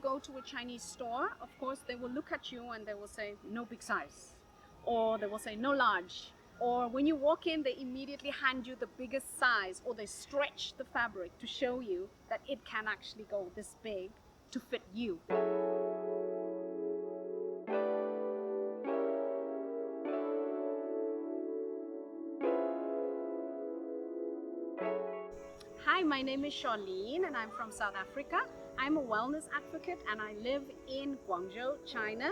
go to a Chinese store, of course, they will look at you and they will say, no big size. Or they will say, no large. Or when you walk in, they immediately hand you the biggest size, or they stretch the fabric to show you that it can actually go this big to fit you. Hi, my name is Charlene and I'm from South Africa. I'm a wellness advocate and I live in Guangzhou, China,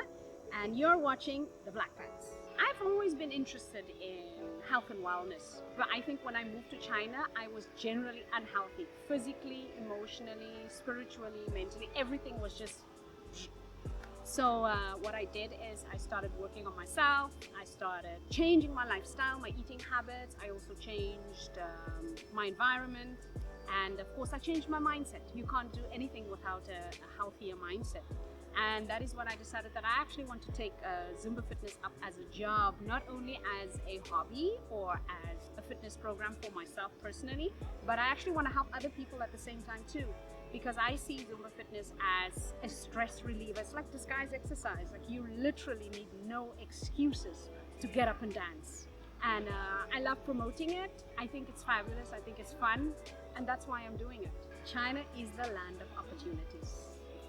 and you're watching the Blackpats. I've always been interested in health and wellness, but I think when I moved to China, I was generally unhealthy. Physically, emotionally, spiritually, mentally, everything was just... So what I did is I started working on myself. I started changing my lifestyle, my eating habits. I also changed my environment. And of course, I changed my mindset. You can't do anything without a healthier mindset. And that is when I decided that I actually want to take Zumba fitness up as a job, not only as a hobby or as a fitness program for myself personally, but I actually want to help other people at the same time too. Because I see Zumba fitness as a stress reliever. It's like disguised exercise. Like you literally need no excuses to get up and dance. And I love promoting it. I think it's fabulous. I think it's fun. And that's why I'm doing it. China is the land of opportunities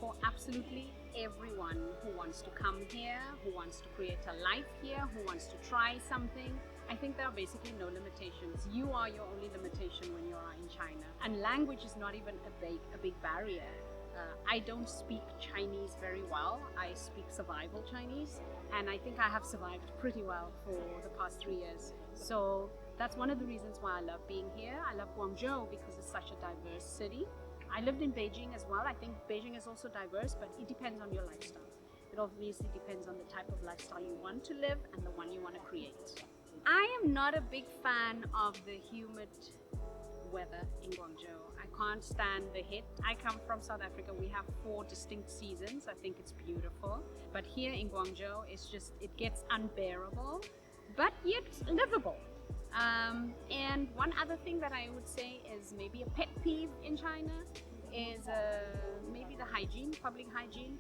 for absolutely everyone who wants to come here, who wants to create a life here, who wants to try something. I think there are basically no limitations. You are your only limitation when you are in China. And language is not even a big barrier. I don't speak Chinese very well. I speak survival Chinese, and I think I have survived pretty well for the past 3 years. So that's one of the reasons why I love being here. I love Guangzhou because it's such a diverse city. I lived in Beijing as well. I think Beijing is also diverse, but it depends on your lifestyle. It obviously depends on the type of lifestyle you want to live and the one you want to create. I am not a big fan of the humid weather in Guangzhou. I can't stand the heat. I come from South Africa. We have 4 distinct seasons. I think it's beautiful. But here in Guangzhou, it gets unbearable, but yet livable. And one other thing that I would say is maybe a pet peeve in China is maybe the hygiene, public hygiene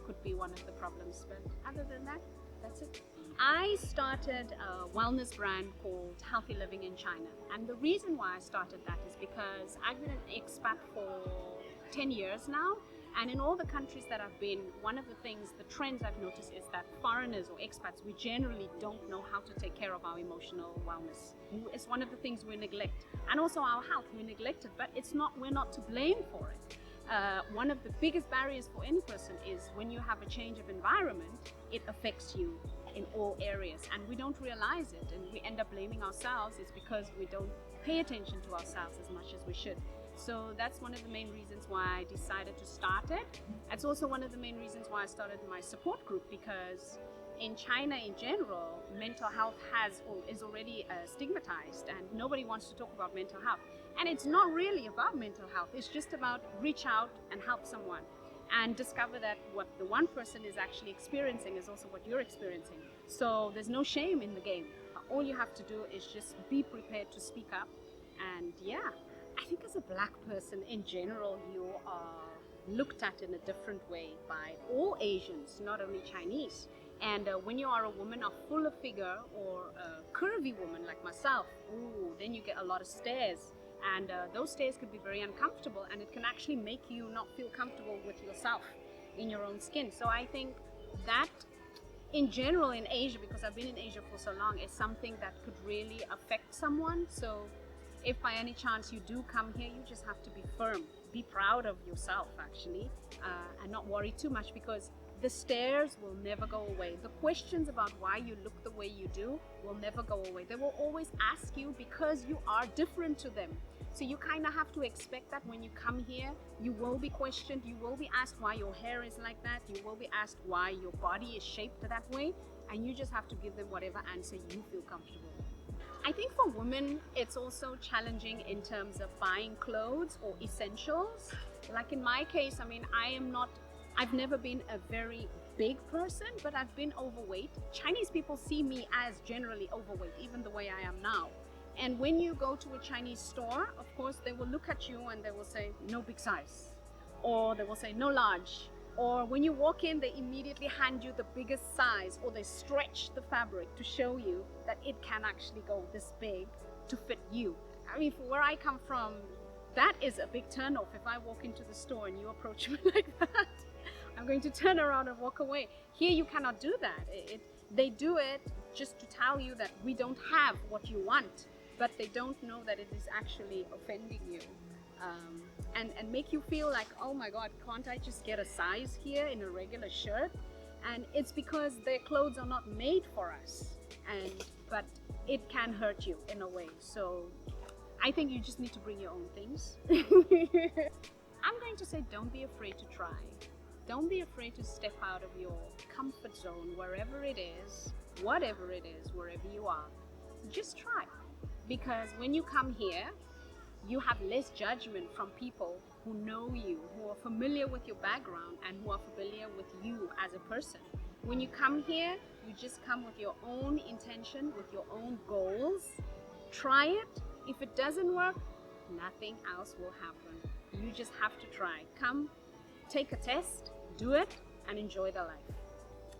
could be one of the problems. But other than that, that's it. I started a wellness brand called Healthy Living in China. And the reason why I started that is because I've been an expat for 10 years now. And in all the countries that I've been, one of the things, the trends I've noticed is that foreigners or expats, we generally don't know how to take care of our emotional wellness. It's one of the things we neglect. And also our health, we neglect it, but we're not to blame for it. One of the biggest barriers for any person is when you have a change of environment, it affects you in all areas, and we don't realize it, and we end up blaming ourselves. It's because we don't pay attention to ourselves as much as we should. So that's one of the main reasons why I decided to start it. It's also one of the main reasons why I started my support group, because in China in general, mental health is already stigmatized, and nobody wants to talk about mental health. And it's not really about mental health. It's just about reach out and help someone and discover that what the one person is actually experiencing is also what you're experiencing. So there's no shame in the game. All you have to do is just be prepared to speak up. And yeah, I think as a black person in general, you are looked at in a different way by all Asians, not only Chinese. And when you are a woman of fuller figure or a curvy woman like myself, then you get a lot of stares. And those stares could be very uncomfortable, and it can actually make you not feel comfortable with yourself in your own skin. So I think that in general in Asia, because I've been in Asia for so long, is something that could really affect someone. So if by any chance you do come here, you just have to be firm, be proud of yourself actually, and not worry too much, because the stares will never go away. The questions about why you look the way you do will never go away. They will always ask you because you are different to them. So you kind of have to expect that when you come here, you will be questioned. You will be asked why your hair is like that. You will be asked why your body is shaped that way. And you just have to give them whatever answer you feel comfortable with. I think for women, it's also challenging in terms of buying clothes or essentials. Like in my case, I mean, I've never been a very big person, but I've been overweight. Chinese people see me as generally overweight, even the way I am now. And when you go to a Chinese store, of course, they will look at you and they will say, no big size. or they will say no large. Or when you walk in, they immediately hand you the biggest size, or they stretch the fabric to show you that it can actually go this big to fit you. I mean, from where I come from, that is a big turnoff. If I walk into the store and you approach me like that, I'm going to turn around and walk away. Here you cannot do that. They do it just to tell you that we don't have what you want, but they don't know that it is actually offending you. And make you feel like, oh my God, can't I just get a size here in a regular shirt? And it's because their clothes are not made for us, but it can hurt you in a way. So I think you just need to bring your own things. I'm going to say, don't be afraid to try. Don't be afraid to step out of your comfort zone, wherever it is, whatever it is, wherever you are. Just try. Because when you come here, you have less judgment from people who know you, who are familiar with your background, and who are familiar with you as a person. When you come here, you just come with your own intention, with your own goals. Try it. If it doesn't work, nothing else will happen. You just have to try. Come, take a test, do it, and enjoy the life.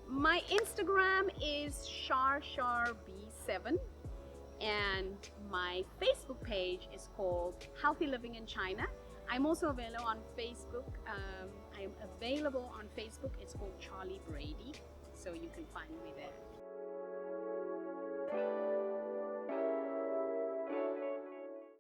My Instagram is charb7, and my Facebook page is called Healthy Living in China. I'm also available on Facebook. I am available on Facebook. It's called Charlie Brady, so you can find me there.